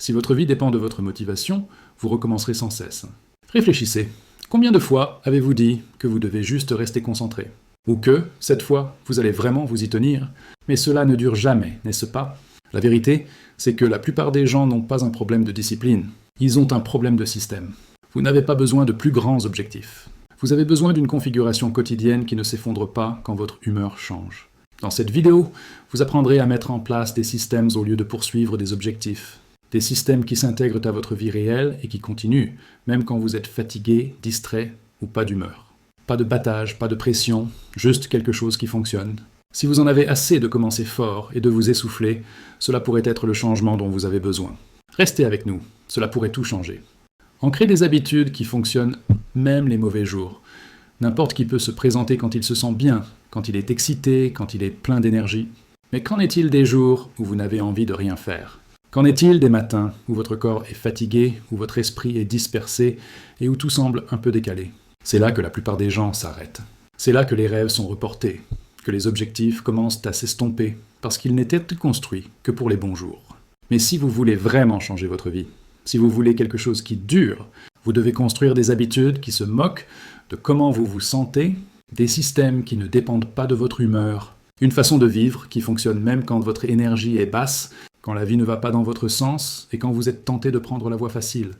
Si votre vie dépend de votre motivation, vous recommencerez sans cesse. Réfléchissez. Combien de fois avez-vous dit que vous devez juste rester concentré? Ou que, cette fois, vous allez vraiment vous y tenir? Mais cela ne dure jamais, n'est-ce pas? La vérité, c'est que la plupart des gens n'ont pas un problème de discipline. Ils ont un problème de système. Vous n'avez pas besoin de plus grands objectifs. Vous avez besoin d'une configuration quotidienne qui ne s'effondre pas quand votre humeur change. Dans cette vidéo, vous apprendrez à mettre en place des systèmes au lieu de poursuivre des objectifs. Des systèmes qui s'intègrent à votre vie réelle et qui continuent, même quand vous êtes fatigué, distrait ou pas d'humeur. Pas de battage, pas de pression, juste quelque chose qui fonctionne. Si vous en avez assez de commencer fort et de vous essouffler, cela pourrait être le changement dont vous avez besoin. Restez avec nous, cela pourrait tout changer. Ancrez des habitudes qui fonctionnent même les mauvais jours. N'importe qui peut se présenter quand il se sent bien, quand il est excité, quand il est plein d'énergie. Mais qu'en est-il des jours où vous n'avez envie de rien faire? Qu'en est-il des matins où votre corps est fatigué, où votre esprit est dispersé et où tout semble un peu décalé? C'est là que la plupart des gens s'arrêtent. C'est là que les rêves sont reportés, que les objectifs commencent à s'estomper, parce qu'ils n'étaient construits que pour les bons jours. Mais si vous voulez vraiment changer votre vie, si vous voulez quelque chose qui dure, vous devez construire des habitudes qui se moquent de comment vous vous sentez, des systèmes qui ne dépendent pas de votre humeur, une façon de vivre qui fonctionne même quand votre énergie est basse, quand la vie ne va pas dans votre sens et quand vous êtes tenté de prendre la voie facile.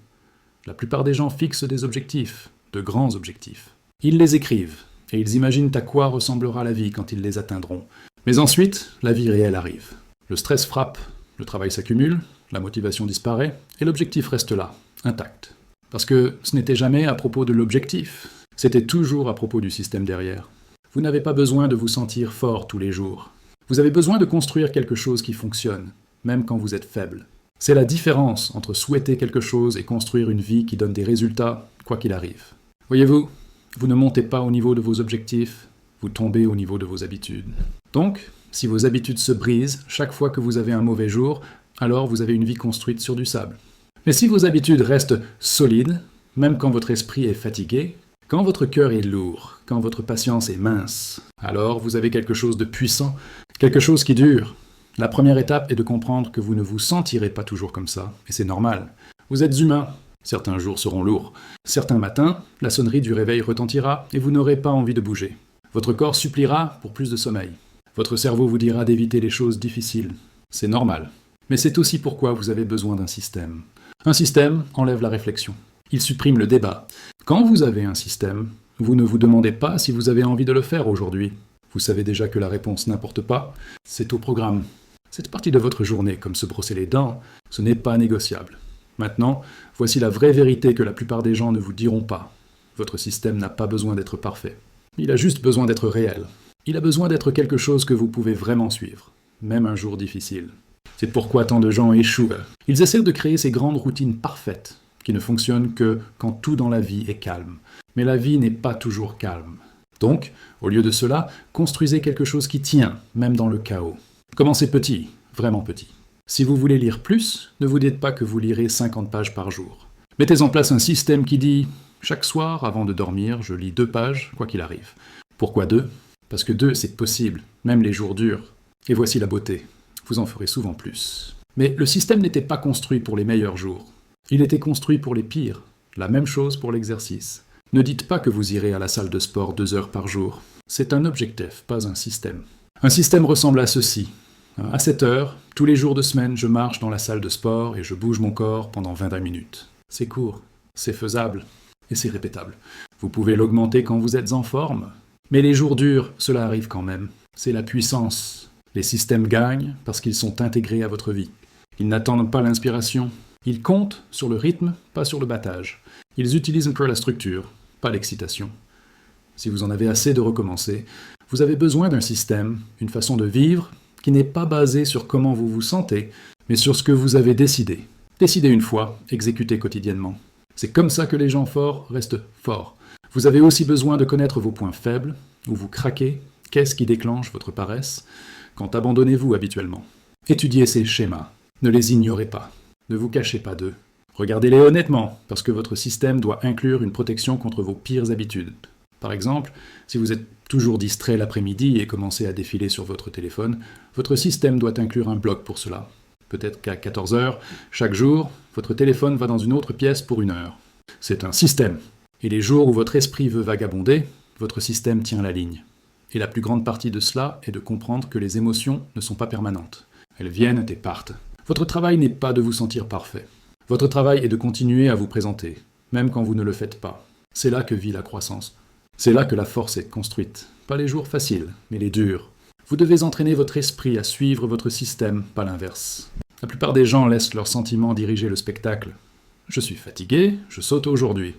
La plupart des gens fixent des objectifs, de grands objectifs. Ils les écrivent, et ils imaginent à quoi ressemblera la vie quand ils les atteindront. Mais ensuite, la vie réelle arrive. Le stress frappe, le travail s'accumule, la motivation disparaît, et l'objectif reste là, intact. Parce que ce n'était jamais à propos de l'objectif, c'était toujours à propos du système derrière. Vous n'avez pas besoin de vous sentir fort tous les jours. Vous avez besoin de construire quelque chose qui fonctionne, même quand vous êtes faible. C'est la différence entre souhaiter quelque chose et construire une vie qui donne des résultats, quoi qu'il arrive. Voyez-vous, vous ne montez pas au niveau de vos objectifs, vous tombez au niveau de vos habitudes. Donc, si vos habitudes se brisent chaque fois que vous avez un mauvais jour, alors vous avez une vie construite sur du sable. Mais si vos habitudes restent solides, même quand votre esprit est fatigué, quand votre cœur est lourd, quand votre patience est mince, alors vous avez quelque chose de puissant, quelque chose qui dure. La première étape est de comprendre que vous ne vous sentirez pas toujours comme ça, et c'est normal. Vous êtes humain. Certains jours seront lourds. Certains matins, la sonnerie du réveil retentira et vous n'aurez pas envie de bouger. Votre corps suppliera pour plus de sommeil. Votre cerveau vous dira d'éviter les choses difficiles. C'est normal. Mais c'est aussi pourquoi vous avez besoin d'un système. Un système enlève la réflexion. Il supprime le débat. Quand vous avez un système, vous ne vous demandez pas si vous avez envie de le faire aujourd'hui. Vous savez déjà que la réponse n'importe pas. C'est au programme. Cette partie de votre journée, comme se brosser les dents, ce n'est pas négociable. Maintenant, voici la vraie vérité que la plupart des gens ne vous diront pas. Votre système n'a pas besoin d'être parfait. Il a juste besoin d'être réel. Il a besoin d'être quelque chose que vous pouvez vraiment suivre, même un jour difficile. C'est pourquoi tant de gens échouent. Ils essaient de créer ces grandes routines parfaites, qui ne fonctionnent que quand tout dans la vie est calme. Mais la vie n'est pas toujours calme. Donc, au lieu de cela, construisez quelque chose qui tient, même dans le chaos. Commencez petit, vraiment petit. Si vous voulez lire plus, ne vous dites pas que vous lirez 50 pages par jour. Mettez en place un système qui dit « Chaque soir, avant de dormir, je lis 2 pages, quoi qu'il arrive. » Pourquoi 2 ? Parce que 2, c'est possible, même les jours durs. Et voici la beauté. Vous en ferez souvent plus. Mais le système n'était pas construit pour les meilleurs jours. Il était construit pour les pires. La même chose pour l'exercice. Ne dites pas que vous irez à la salle de sport 2 heures par jour. C'est un objectif, pas un système. Un système ressemble à ceci. À 7 heures, tous les jours de semaine, je marche dans la salle de sport et je bouge mon corps pendant 20 minutes. C'est court, c'est faisable et c'est répétable. Vous pouvez l'augmenter quand vous êtes en forme. Mais les jours durs, cela arrive quand même. C'est la puissance. Les systèmes gagnent parce qu'ils sont intégrés à votre vie. Ils n'attendent pas l'inspiration. Ils comptent sur le rythme, pas sur le battage. Ils utilisent un peu la structure, pas l'excitation. Si vous en avez assez de recommencer, vous avez besoin d'un système, une façon de vivre qui n'est pas basée sur comment vous vous sentez, mais sur ce que vous avez décidé. Décidez une fois, exécutez quotidiennement. C'est comme ça que les gens forts restent forts. Vous avez aussi besoin de connaître vos points faibles, où vous craquez, qu'est-ce qui déclenche votre paresse, quand abandonnez-vous habituellement. Étudiez ces schémas, ne les ignorez pas, ne vous cachez pas d'eux. Regardez-les honnêtement, parce que votre système doit inclure une protection contre vos pires habitudes. Par exemple, si vous êtes toujours distrait l'après-midi et commencez à défiler sur votre téléphone, votre système doit inclure un bloc pour cela. peut-être qu'à 14 heures, chaque jour, votre téléphone va dans une autre pièce pour 1 heure. C'est un système. Et les jours où votre esprit veut vagabonder, votre système tient la ligne. Et la plus grande partie de cela est de comprendre que les émotions ne sont pas permanentes. Elles viennent et partent. Votre travail n'est pas de vous sentir parfait. Votre travail est de continuer à vous présenter, même quand vous ne le faites pas. C'est là que vit la croissance. C'est là que la force est construite. Pas les jours faciles, mais les durs. Vous devez entraîner votre esprit à suivre votre système, pas l'inverse. La plupart des gens laissent leurs sentiments diriger le spectacle. Je suis fatigué, je saute aujourd'hui.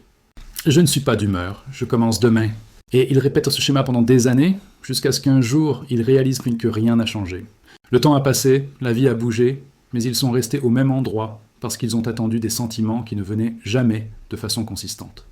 Je ne suis pas d'humeur, je commence demain. Et ils répètent ce schéma pendant des années, jusqu'à ce qu'un jour, ils réalisent que rien n'a changé. Le temps a passé, la vie a bougé, mais ils sont restés au même endroit parce qu'ils ont attendu des sentiments qui ne venaient jamais de façon consistante.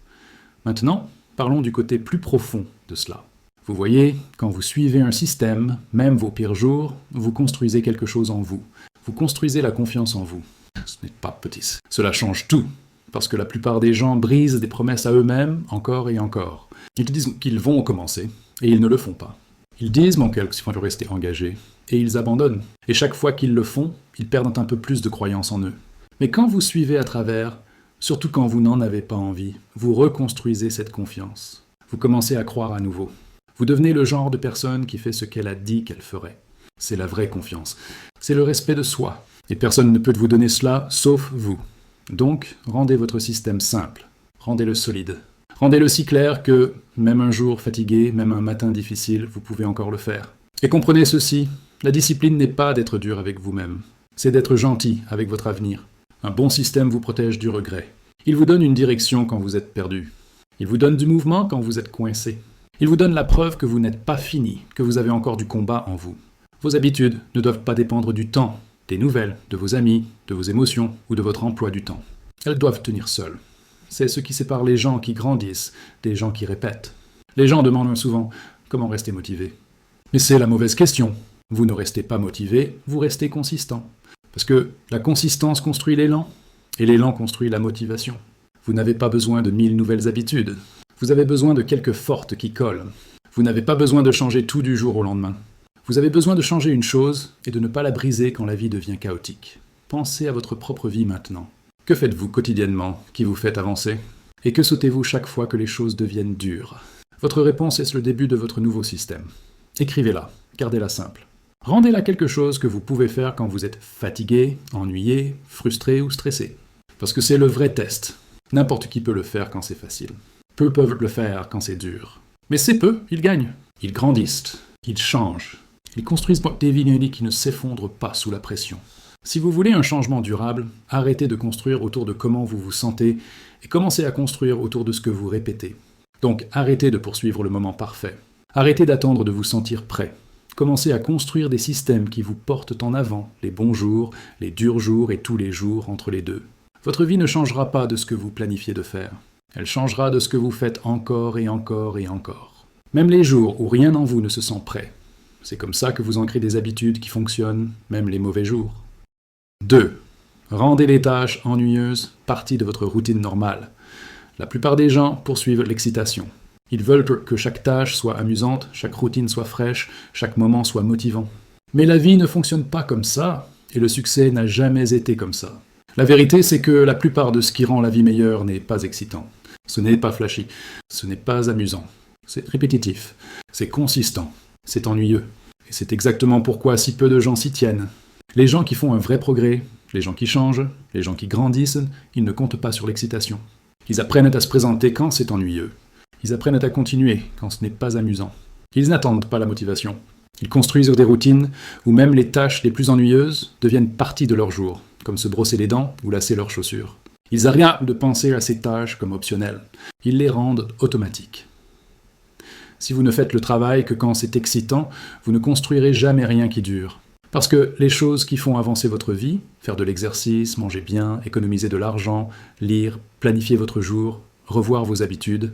Maintenant, parlons du côté plus profond de cela. Vous voyez, quand vous suivez un système, même vos pires jours, vous construisez quelque chose en vous. Vous construisez la confiance en vous. Ce n'est pas petit. Cela change tout, parce que la plupart des gens brisent des promesses à eux-mêmes encore et encore. Ils disent qu'ils vont commencer, et ils ne le font pas. Ils disent qu'ils vont rester engagés, et ils abandonnent. Et chaque fois qu'ils le font, ils perdent un peu plus de croyance en eux. Mais quand vous suivez à travers, surtout quand vous n'en avez pas envie, vous reconstruisez cette confiance. Vous commencez à croire à nouveau. Vous devenez le genre de personne qui fait ce qu'elle a dit qu'elle ferait. C'est la vraie confiance. C'est le respect de soi. Et personne ne peut vous donner cela, sauf vous. Donc, rendez votre système simple. Rendez-le solide. Rendez-le si clair que, même un jour fatigué, même un matin difficile, vous pouvez encore le faire. Et comprenez ceci, la discipline n'est pas d'être dur avec vous-même. C'est d'être gentil avec votre avenir. Un bon système vous protège du regret. Il vous donne une direction quand vous êtes perdu. Il vous donne du mouvement quand vous êtes coincé. Il vous donne la preuve que vous n'êtes pas fini, que vous avez encore du combat en vous. Vos habitudes ne doivent pas dépendre du temps, des nouvelles, de vos amis, de vos émotions ou de votre emploi du temps. Elles doivent tenir seules. C'est ce qui sépare les gens qui grandissent des gens qui répètent. Les gens demandent souvent « Comment rester motivé ?» Mais c'est la mauvaise question. Vous ne restez pas motivé, vous restez consistant. Parce que la consistance construit l'élan, et l'élan construit la motivation. Vous n'avez pas besoin de 1000 nouvelles habitudes. Vous avez besoin de quelques fortes qui collent. Vous n'avez pas besoin de changer tout du jour au lendemain. Vous avez besoin de changer une chose et de ne pas la briser quand la vie devient chaotique. Pensez à votre propre vie maintenant. Que faites-vous quotidiennement qui vous fait avancer? Et que sautez-vous chaque fois que les choses deviennent dures? Votre réponse est le début de votre nouveau système. Écrivez-la, gardez-la simple. Rendez-la quelque chose que vous pouvez faire quand vous êtes fatigué, ennuyé, frustré ou stressé. Parce que c'est le vrai test. N'importe qui peut le faire quand c'est facile. Peu peuvent le faire quand c'est dur. Mais c'est peu, ils gagnent. Ils grandissent, ils changent. Ils construisent des vies qui ne s'effondrent pas sous la pression. Si vous voulez un changement durable, arrêtez de construire autour de comment vous vous sentez et commencez à construire autour de ce que vous répétez. Donc arrêtez de poursuivre le moment parfait. Arrêtez d'attendre de vous sentir prêt. Commencez à construire des systèmes qui vous portent en avant, les bons jours, les durs jours et tous les jours entre les deux. Votre vie ne changera pas de ce que vous planifiez de faire. Elle changera de ce que vous faites encore et encore et encore. Même les jours où rien en vous ne se sent prêt. C'est comme ça que vous ancrez des habitudes qui fonctionnent, même les mauvais jours. 2. Rendez les tâches ennuyeuses partie de votre routine normale. La plupart des gens poursuivent l'excitation. Ils veulent que chaque tâche soit amusante, chaque routine soit fraîche, chaque moment soit motivant. Mais la vie ne fonctionne pas comme ça, et le succès n'a jamais été comme ça. La vérité, c'est que la plupart de ce qui rend la vie meilleure n'est pas excitant. Ce n'est pas flashy, ce n'est pas amusant. C'est répétitif, c'est consistant, c'est ennuyeux. Et c'est exactement pourquoi si peu de gens s'y tiennent. Les gens qui font un vrai progrès, les gens qui changent, les gens qui grandissent, ils ne comptent pas sur l'excitation. Ils apprennent à se présenter quand c'est ennuyeux. Ils apprennent à continuer quand ce n'est pas amusant. Ils n'attendent pas la motivation. Ils construisent des routines où même les tâches les plus ennuyeuses deviennent partie de leur jour, comme se brosser les dents ou lasser leurs chaussures. Ils arrêtent de penser à ces tâches comme optionnelles. Ils les rendent automatiques. Si vous ne faites le travail que quand c'est excitant, vous ne construirez jamais rien qui dure. Parce que les choses qui font avancer votre vie, faire de l'exercice, manger bien, économiser de l'argent, lire, planifier votre jour, revoir vos habitudes,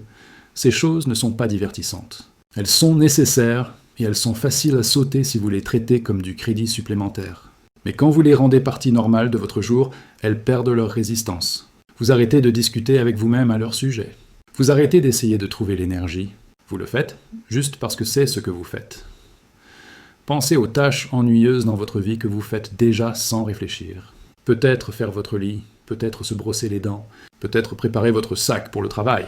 ces choses ne sont pas divertissantes. Elles sont nécessaires et elles sont faciles à sauter si vous les traitez comme du crédit supplémentaire. Mais quand vous les rendez partie normale de votre jour, elles perdent leur résistance. Vous arrêtez de discuter avec vous-même à leur sujet. Vous arrêtez d'essayer de trouver l'énergie. Vous le faites juste parce que c'est ce que vous faites. Pensez aux tâches ennuyeuses dans votre vie que vous faites déjà sans réfléchir. Peut-être faire votre lit, peut-être se brosser les dents, peut-être préparer votre sac pour le travail.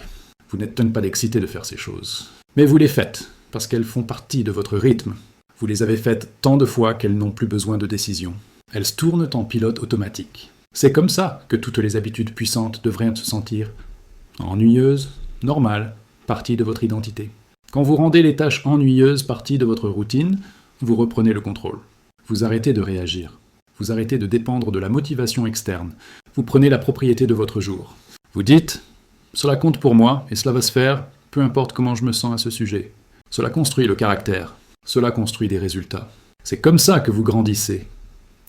Vous n'êtes peut-être pas excité de faire ces choses. Mais vous les faites, parce qu'elles font partie de votre rythme. Vous les avez faites tant de fois qu'elles n'ont plus besoin de décision. Elles se tournent en pilote automatique. C'est comme ça que toutes les habitudes puissantes devraient se sentir. Ennuyeuses, normales, partie de votre identité. Quand vous rendez les tâches ennuyeuses partie de votre routine, vous reprenez le contrôle. Vous arrêtez de réagir. Vous arrêtez de dépendre de la motivation externe. Vous prenez la propriété de votre jour. Vous dites « Cela compte pour moi et cela va se faire, peu importe comment je me sens à ce sujet. » Cela construit le caractère. Cela construit des résultats. C'est comme ça que vous grandissez.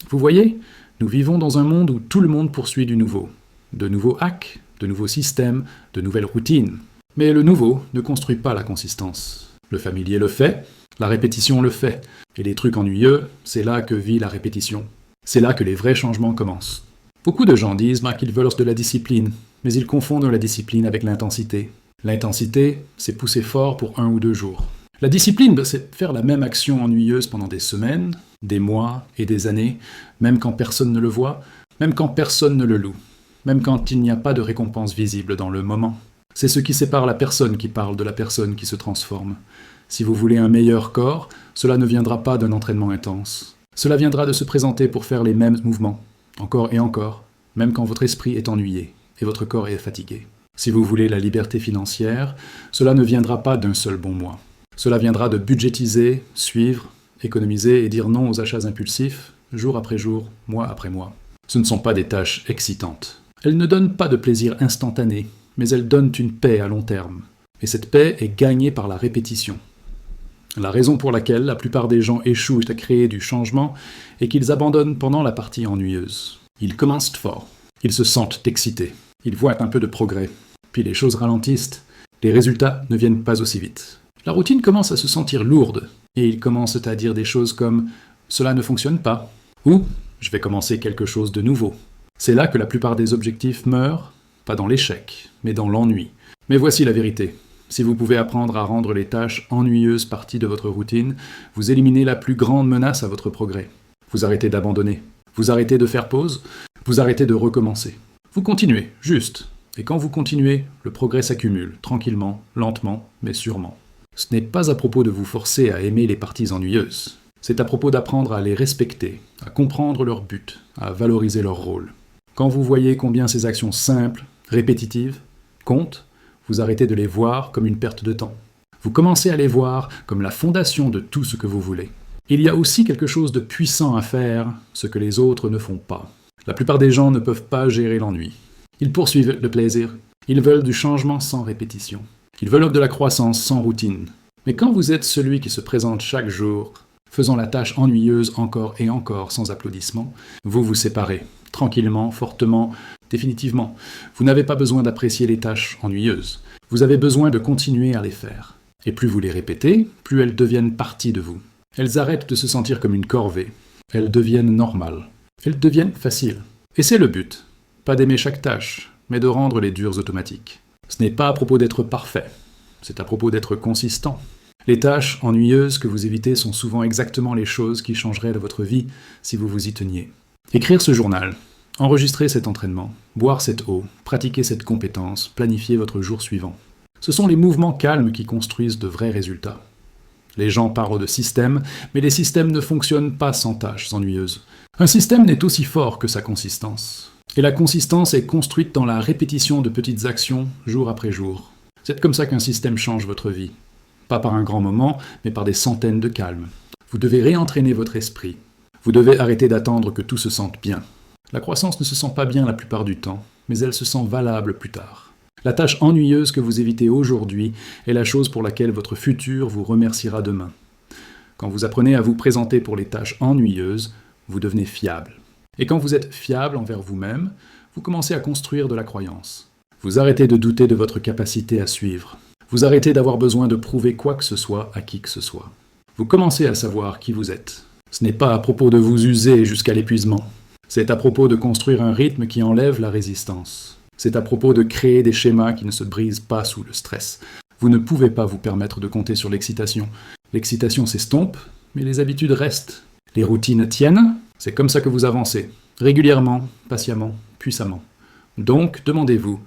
Vous voyez, nous vivons dans un monde où tout le monde poursuit du nouveau. De nouveaux hacks, de nouveaux systèmes, de nouvelles routines. Mais le nouveau ne construit pas la consistance. Le familier le fait, la répétition le fait. Et les trucs ennuyeux, c'est là que vit la répétition. C'est là que les vrais changements commencent. Beaucoup de gens disent qu'ils veulent de la discipline, mais ils confondent la discipline avec l'intensité. L'intensité, c'est pousser fort pour 1 ou 2 jours. La discipline, c'est faire la même action ennuyeuse pendant des semaines, des mois et des années, même quand personne ne le voit, même quand personne ne le loue, même quand il n'y a pas de récompense visible dans le moment. C'est ce qui sépare la personne qui parle de la personne qui se transforme. Si vous voulez un meilleur corps, cela ne viendra pas d'un entraînement intense. Cela viendra de se présenter pour faire les mêmes mouvements, encore et encore, même quand votre esprit est ennuyé et votre corps est fatigué. Si vous voulez la liberté financière, cela ne viendra pas d'un seul bon mois. Cela viendra de budgétiser, suivre, économiser et dire non aux achats impulsifs, jour après jour, mois après mois. Ce ne sont pas des tâches excitantes. Elles ne donnent pas de plaisir instantané, mais elles donnent une paix à long terme. Et cette paix est gagnée par la répétition. La raison pour laquelle la plupart des gens échouent à créer du changement est qu'ils abandonnent pendant la partie ennuyeuse. Ils commencent fort, ils se sentent excités, ils voient un peu de progrès, puis les choses ralentissent, les résultats ne viennent pas aussi vite. La routine commence à se sentir lourde, et ils commencent à dire des choses comme « cela ne fonctionne pas » ou « je vais commencer quelque chose de nouveau ». C'est là que la plupart des objectifs meurent, pas dans l'échec, mais dans l'ennui. Mais voici la vérité. Si vous pouvez apprendre à rendre les tâches ennuyeuses partie de votre routine, vous éliminez la plus grande menace à votre progrès. Vous arrêtez d'abandonner, vous arrêtez de faire pause, vous arrêtez de recommencer. Vous continuez, juste. Et quand vous continuez, le progrès s'accumule, tranquillement, lentement, mais sûrement. Ce n'est pas à propos de vous forcer à aimer les parties ennuyeuses. C'est à propos d'apprendre à les respecter, à comprendre leur but, à valoriser leur rôle. Quand vous voyez combien ces actions simples, répétitives, comptent, vous arrêtez de les voir comme une perte de temps. Vous commencez à les voir comme la fondation de tout ce que vous voulez. Il y a aussi quelque chose de puissant à faire, ce que les autres ne font pas. La plupart des gens ne peuvent pas gérer l'ennui. Ils poursuivent le plaisir. Ils veulent du changement sans répétition. Ils veulent de la croissance sans routine. Mais quand vous êtes celui qui se présente chaque jour, faisant la tâche ennuyeuse encore et encore sans applaudissements, vous vous séparez, tranquillement, fortement, définitivement. Vous n'avez pas besoin d'apprécier les tâches ennuyeuses. Vous avez besoin de continuer à les faire. Et plus vous les répétez, plus elles deviennent partie de vous. Elles arrêtent de se sentir comme une corvée. Elles deviennent normales. Elles deviennent faciles. Et c'est le but. Pas d'aimer chaque tâche, mais de rendre les dures automatiques. Ce n'est pas à propos d'être parfait. C'est à propos d'être consistant. Les tâches ennuyeuses que vous évitez sont souvent exactement les choses qui changeraient de votre vie si vous vous y teniez. Écrire ce journal, enregistrer cet entraînement, boire cette eau, pratiquer cette compétence, planifier votre jour suivant. Ce sont les mouvements calmes qui construisent de vrais résultats. Les gens parlent de système, mais les systèmes ne fonctionnent pas sans tâches ennuyeuses. Un système n'est aussi fort que sa consistance. Et la consistance est construite dans la répétition de petites actions, jour après jour. C'est comme ça qu'un système change votre vie. Pas par un grand moment, mais par des centaines de calmes. Vous devez réentraîner votre esprit. Vous devez arrêter d'attendre que tout se sente bien. La croissance ne se sent pas bien la plupart du temps, mais elle se sent valable plus tard. La tâche ennuyeuse que vous évitez aujourd'hui est la chose pour laquelle votre futur vous remerciera demain. Quand vous apprenez à vous présenter pour les tâches ennuyeuses, vous devenez fiable. Et quand vous êtes fiable envers vous-même, vous commencez à construire de la croyance. Vous arrêtez de douter de votre capacité à suivre. Vous arrêtez d'avoir besoin de prouver quoi que ce soit à qui que ce soit. Vous commencez à savoir qui vous êtes. Ce n'est pas à propos de vous user jusqu'à l'épuisement. C'est à propos de construire un rythme qui enlève la résistance. C'est à propos de créer des schémas qui ne se brisent pas sous le stress. Vous ne pouvez pas vous permettre de compter sur l'excitation. L'excitation s'estompe, mais les habitudes restent. Les routines tiennent, c'est comme ça que vous avancez, régulièrement, patiemment, puissamment. Donc, demandez-vous,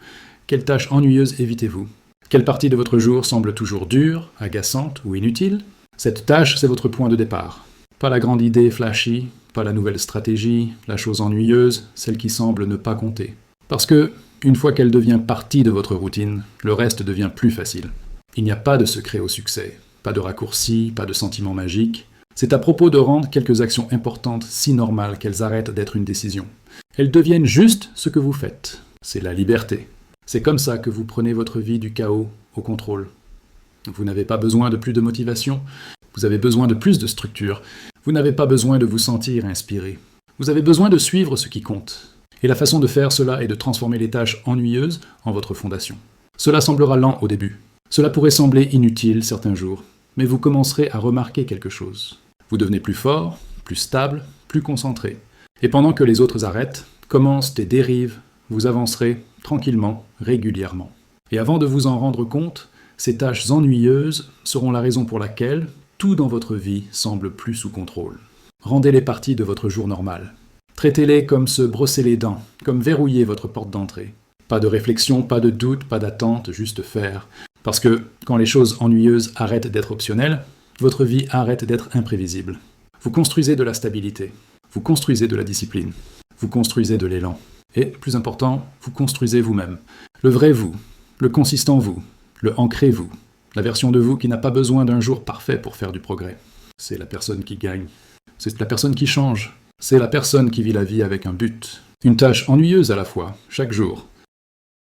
quelle tâche ennuyeuse évitez-vous? Quelle partie de votre jour semble toujours dure, agaçante ou inutile? Cette tâche, c'est votre point de départ. Pas la grande idée flashy, pas la nouvelle stratégie, la chose ennuyeuse, celle qui semble ne pas compter. Parce que, une fois qu'elle devient partie de votre routine, le reste devient plus facile. Il n'y a pas de secret au succès, pas de raccourci, pas de sentiment magique. C'est à propos de rendre quelques actions importantes si normales qu'elles arrêtent d'être une décision. Elles deviennent juste ce que vous faites. C'est la liberté. C'est comme ça que vous prenez votre vie du chaos au contrôle. Vous n'avez pas besoin de plus de motivation, vous avez besoin de plus de structure. Vous n'avez pas besoin de vous sentir inspiré. Vous avez besoin de suivre ce qui compte. Et la façon de faire cela est de transformer les tâches ennuyeuses en votre fondation. Cela semblera lent au début. Cela pourrait sembler inutile certains jours, mais vous commencerez à remarquer quelque chose. Vous devenez plus fort, plus stable, plus concentré. Et pendant que les autres arrêtent, commencent des dérives, vous avancerez tranquillement, régulièrement. Et avant de vous en rendre compte, ces tâches ennuyeuses seront la raison pour laquelle tout dans votre vie semble plus sous contrôle. Rendez-les partie de votre jour normal. Traitez-les comme se brosser les dents, comme verrouiller votre porte d'entrée. Pas de réflexion, pas de doute, pas d'attente, juste faire. Parce que quand les choses ennuyeuses arrêtent d'être optionnelles, votre vie arrête d'être imprévisible. Vous construisez de la stabilité, vous construisez de la discipline, vous construisez de l'élan. Et, plus important, vous construisez vous-même. Le vrai vous, le consistant vous, le ancré vous, la version de vous qui n'a pas besoin d'un jour parfait pour faire du progrès. C'est la personne qui gagne. C'est la personne qui change. C'est la personne qui vit la vie avec un but. Une tâche ennuyeuse à la fois, chaque jour.